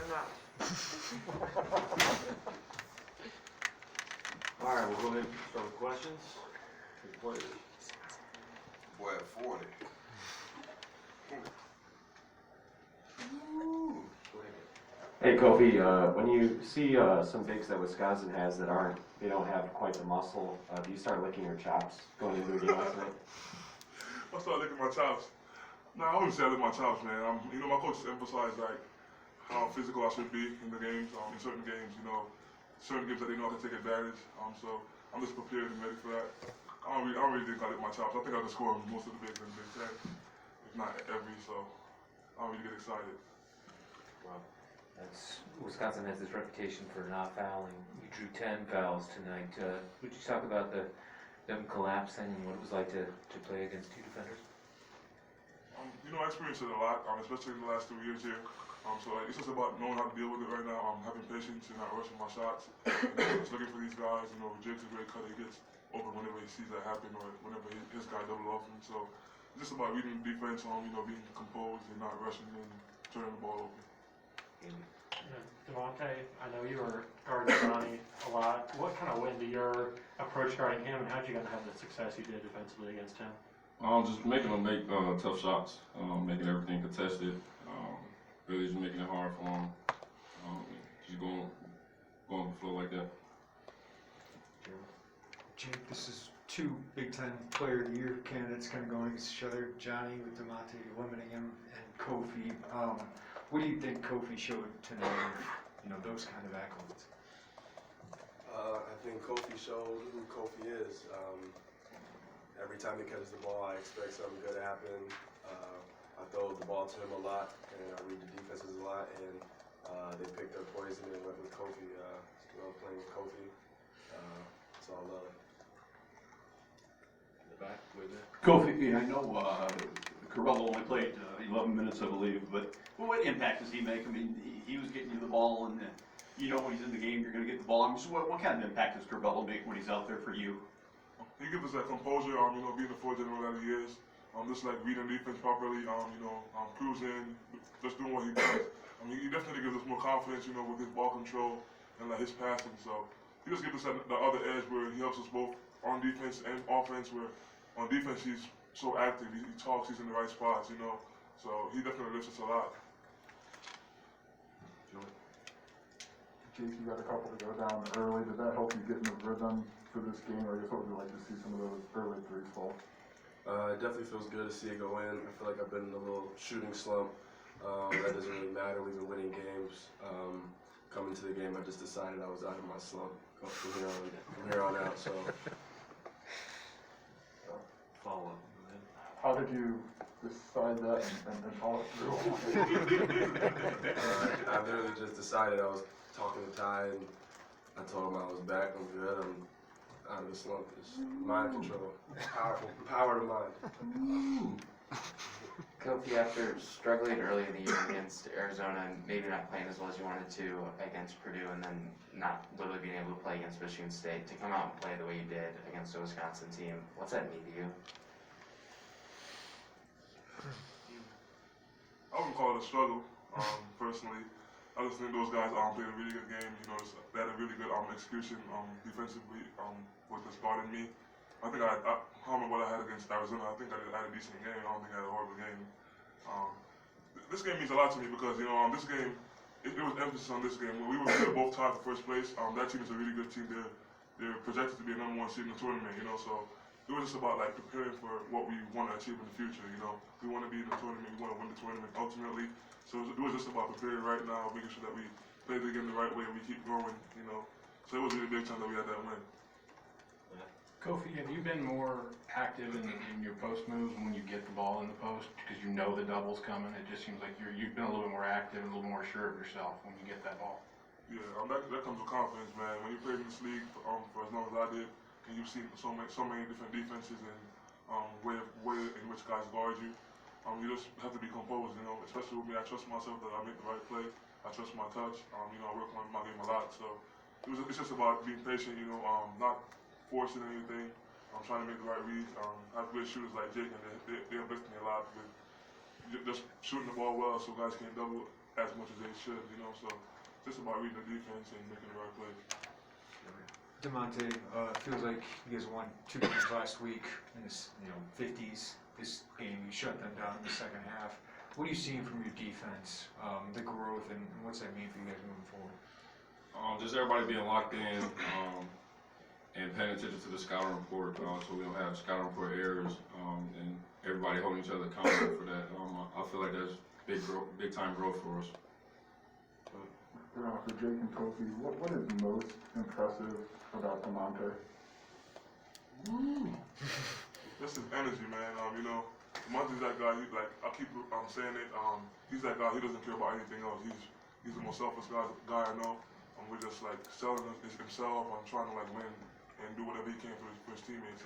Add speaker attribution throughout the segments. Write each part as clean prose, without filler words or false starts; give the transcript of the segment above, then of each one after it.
Speaker 1: not.
Speaker 2: All right, we'll go ahead and start with questions for the players.
Speaker 3: Boy at 40.
Speaker 4: Hey Kofi, when you see some bigs that Wisconsin has that they don't have quite the muscle, do you start licking your chops going into a game like tonight?
Speaker 5: I started licking my chops. Nah, I always say I lick my chops, man. My coach emphasized like how physical I should be in the games. In certain games, certain games that they know I can take advantage. So I'm just prepared and ready for that. I don't really think I lick my chops. I think I can score most of the bigs in the Big Ten, if not every. So I don't really get excited.
Speaker 2: Wow.
Speaker 6: Wisconsin has this reputation for not fouling. You drew 10 fouls tonight. Would you talk about them collapsing and what it was like to play against two defenders?
Speaker 5: I experienced it a lot, especially in the last 2 years here. It's just about knowing how to deal with it right now. Having patience and not rushing my shots. Just looking for these guys. Jake's a great cutter. He gets open whenever he sees that happen or whenever his guy double off him. So it's just about reading the defense, being composed and not rushing and turning the ball over.
Speaker 1: Monte, I know you were guarding Johnny a lot. What kind of went into your approach guarding him, and how did you have the success you did defensively against him?
Speaker 7: Just making them make tough shots, making everything contested, really just making it hard for them. Just going with the flow like that.
Speaker 8: Jake, this is two Big Ten Player of the Year candidates kind of going against each other. Johnny with DeMonte limiting him, and Kofi. What do you think Kofi showed tonight? Those kind of accolades.
Speaker 3: I think Kofi showed who Kofi is. Every time he catches the ball, I expect something good to happen. I throw the ball to him a lot, and I read the defenses a lot, and they picked up poison and went with Kofi. Love playing with Kofi. It's all love.
Speaker 2: In the back, way back.
Speaker 9: Kofi, I know Curbelo only played 11 minutes, I believe, but what impact does he make? I mean, he was getting you the ball, and when he's in the game, you're going to get the ball. So what kind of impact does Curbelo make when he's out there for you?
Speaker 5: He gives us that composure, being the floor general that he is. Just like reading defense properly, cruising, just doing what he does. He definitely gives us more confidence, with his ball control and his passing. So he just gives us the other edge where he helps us both on defense and offense, where on defense he's so active, he talks, he's in the right spots, So he definitely lifts us a lot.
Speaker 10: Jake, you got a couple to go down early. Did that help you get in the rhythm for this game, or I guess what would you like to see some of those early threes fall?
Speaker 3: It definitely feels good to see it go in. I feel like I've been in a little shooting slump. That doesn't really matter. We've been winning games. Coming to the game, I just decided I was out of my slump from here on out. So,
Speaker 2: Follow up.
Speaker 10: How did you decide that and follow it through?
Speaker 3: I literally just decided. I was talking to Ty, and I told him I was back. I'm good. I'm out of the slump. It's mind control. Power to mind.
Speaker 11: Kofi, after struggling early in the year against Arizona and maybe not playing as well as you wanted to against Purdue, and then not literally being able to play against Michigan State, to come out and play the way you did against the Wisconsin team, what's that mean to you?
Speaker 5: I wouldn't call it a struggle, personally. I just think those guys played a really good game. They had a really good execution defensively with just guarding me. I think I don't remember what I had against Arizona. I think I had a decent game. I don't think I had a horrible game. This game means a lot to me because, this game, it was emphasis on this game. When we were both tied for first place, that team is a really good team. They're projected to be a #1 seed in the tournament, so it was just about preparing for what we want to achieve in the future, We want to be in the tournament, we want to win the tournament ultimately. So it was just about preparing right now, making sure that we play the game the right way and we keep growing, So it was really big time that we had that win.
Speaker 12: Kofi, have you been more active in your post moves when you get the ball in the post because you know the double's coming? It just seems like you've been a little bit more active and a little more sure of yourself when you get that ball.
Speaker 5: Yeah, that comes with confidence, man. When you played in this league for as long as I did, and you've seen so many different defenses and way in which guys guard you, you just have to be composed, Especially with me, I trust myself that I make the right play. I trust my touch. I work on my game a lot. So it's just about being patient, not forcing anything. I'm trying to make the right reads. I have good shooters like Jake, and they uplift me a lot with just shooting the ball well, so guys can't double as much as they should, you know. So it's just about reading the defense and making the right plays.
Speaker 8: DeMonte, feels like you guys won 2 games last week in this, 50s. This game, you shut them down in the second half. What are you seeing from your defense, the growth, and what's that mean for you guys moving forward?
Speaker 7: Just everybody being locked in and paying attention to the scouting report, so we don't have scouting report errors, and everybody holding each other accountable for that. I feel like that's big time growth for us.
Speaker 10: For Jake and Kofi, what is most impressive about DeMonte?
Speaker 5: Just his energy, man. Monte's that guy. I keep saying it. He's that guy. He doesn't care about anything else. He's the most selfless guy I know. We're just like selling himself. I'm trying to win and do whatever he can for his teammates.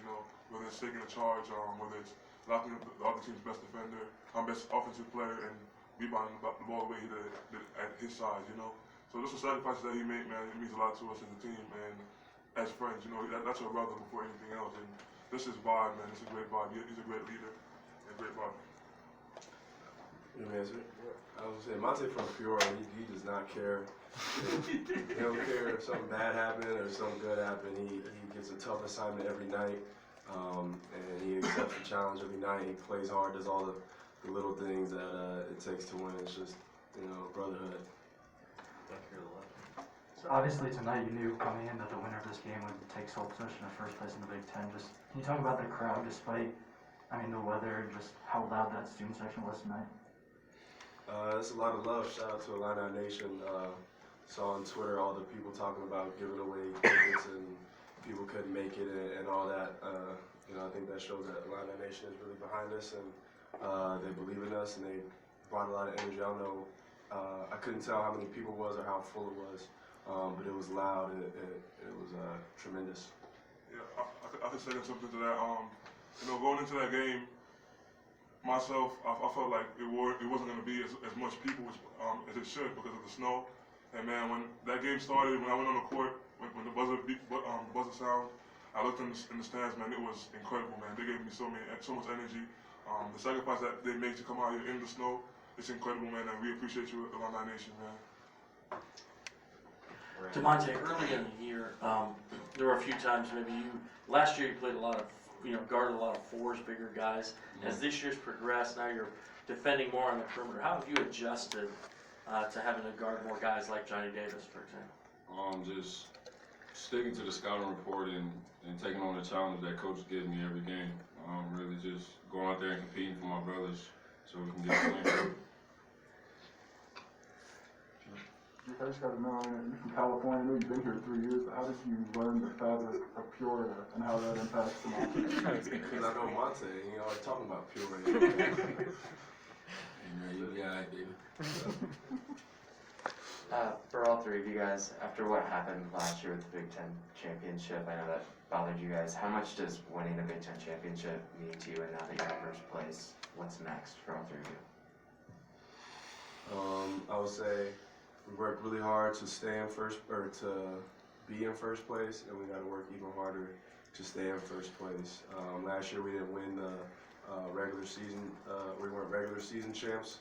Speaker 5: Whether it's taking a charge, whether it's locking up the other team's best defender, best offensive player, and rebounding the ball away at his size. So just the sacrifices that he made, man, it means a lot to us as a team and as friends. That's our brother before anything else. And this is vibe, man. It's a great vibe. He's a great leader and great vibe.
Speaker 3: You answer? I was gonna say, Monte from Peoria, he does not care. He don't care if something bad happened or something good happened. He gets a tough assignment every night, and he accepts the challenge every night. He plays hard, does all the little things that it takes to win. It's just, brotherhood.
Speaker 13: So obviously tonight you knew coming in that the winner of this game would take sole possession of first place in the Big Ten. Just can you talk about the crowd despite, the weather and just how loud that student section was tonight?
Speaker 3: It's a lot of love. Shout out to Illini Nation. Saw on Twitter all the people talking about giving away tickets and people couldn't make it and all that. I think that shows that Illini Nation is really behind us and they believe in us and they brought a lot of energy. I don't know. I couldn't tell how many people it was or how full it was, but it was loud and it was tremendous.
Speaker 5: Yeah, I could say something to that. Going into that game, myself, I felt like it wasn't going to be as much people as it should because of the snow. And man, when that game started, when I went on the court, when the buzzer sound, I looked in the stands, man. It was incredible, man. They gave me so much energy. The sacrifice that they made to come out here in the snow, it's incredible, man. And we appreciate you, Illini Nation, man.
Speaker 14: DeMonte, early in the year, there were a few times last year you played a lot of, guarded a lot of fours, bigger guys. As this year's progressed, now you're defending more on the perimeter. How have you adjusted to having to guard more guys like Johnny Davis, for example?
Speaker 7: Just sticking to the scouting report and taking on the challenge that coach gives me every game. Really just going out there and competing for my brothers so we can get a win.
Speaker 10: I just got to know, you're from California, I know you've been here 3 years, but how did you learn the fabric of Peoria and how that impacts the market?
Speaker 3: Because I know Monte, always talking about Peoria.
Speaker 11: For all three of you guys, after what happened last year with the Big Ten championship, I know that bothered you guys. How much does winning a Big Ten championship mean to you? And now that you're in first place, what's next for all three of you?
Speaker 3: I would say we worked really hard to stay in first, or to be in first place, and we got to work even harder to stay in first place. Last year we didn't win the regular season. We weren't regular season champs.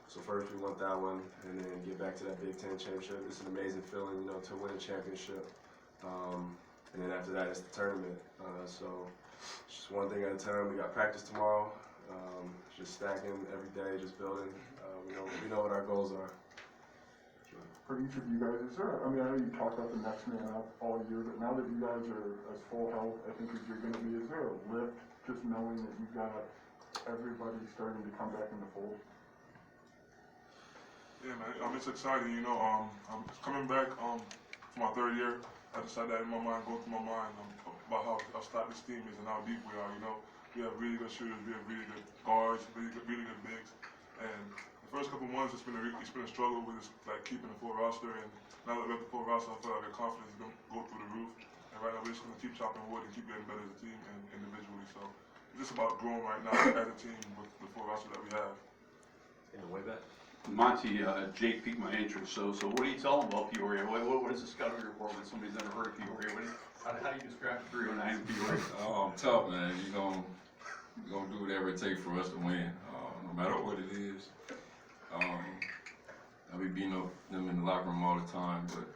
Speaker 3: So first we want that one, and then get back to that Big Ten championship. It's an amazing feeling, to win a championship. And then after that, it's the tournament. So it's just one thing at a time. We got practice tomorrow. Just stacking every day, just building. We know what our goals are.
Speaker 10: For each of you guys, is there, I know you talked about the next man up all year, but now that you guys are as full health, I think, as you're going to be, is there a lift just knowing that you've got everybody starting to come back in the fold?
Speaker 5: Yeah, man, it's exciting, I'm coming back for my third year. I just had that in my mind, going through my mind about how stacked this team is and how deep we are, We have really good shooters, we have really good guards, really good bigs. And the first couple months, it's been a struggle with just, keeping the full roster. And now that we have the full roster, I feel like our confidence is going to go through the roof. And right now, we're just going to keep chopping wood and keep getting better as a team and individually. So it's just about growing right now as a team with the full roster that we have.
Speaker 2: In the way back.
Speaker 9: Monte, Jake piqued my interest. So what do you tell them about Peoria? What is the scouting report when somebody's never heard of Peoria? How do you describe 309 in Peoria?
Speaker 7: Tough, man. You're gonna do whatever it takes for us to win, no matter what it is. I be beating up them in the locker room all the time. But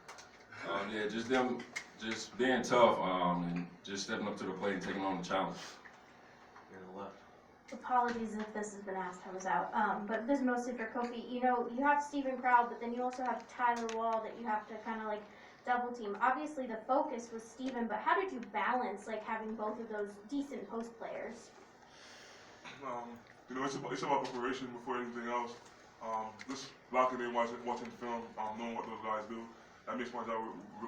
Speaker 7: yeah, just them, just being tough and just stepping up to the plate and taking on the challenge.
Speaker 2: You're on the left.
Speaker 15: Apologies if this has been asked, I was out. But this is mostly for Kofi. You know, you have Steven Crowd, but then you also have Tyler Wall that you have to kind of like double team. Obviously the focus was Steven, but how did you balance like having both of those decent post players?
Speaker 5: You know, it's about preparation before anything else. Just locking in, watching film, knowing what those guys do, that makes my job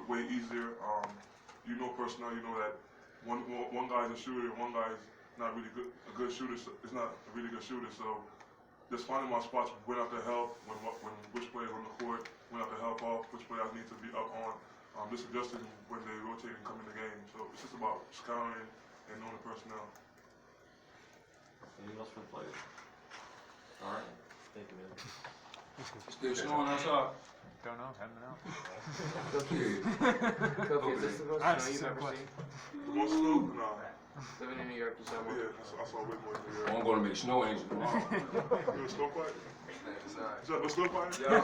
Speaker 5: way easier. You know personnel, you know that one guy's a shooter, one guy's not really a good shooter. It's not a really good shooter. So just finding my spots, when I can help, when which players on the court, when I can help off, which players need to be up on. Just adjusting when they rotate and come in the game. So it's just about scouting and knowing the personnel.
Speaker 2: Anything else for the players? All right. Thank you, man.
Speaker 7: Still snowing outside.
Speaker 8: Don't know, haven't been out.
Speaker 11: Kofi, is this the most snow you've ever seen?
Speaker 5: The most snow? No.
Speaker 11: Living in New York, you saw more?
Speaker 5: Yeah, I saw way more than
Speaker 7: I'm going to make snow angels tomorrow.
Speaker 5: You a snow fight? Is that the snow fight?
Speaker 11: Yeah.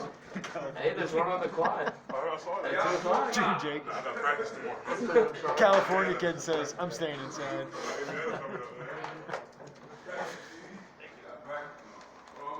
Speaker 11: Hey, there's one on the quad.
Speaker 5: I saw that.
Speaker 11: At 2 o'clock.
Speaker 8: Jake.
Speaker 5: I got practice tomorrow.
Speaker 8: California kid says, I'm staying inside.
Speaker 5: Indiana's coming up.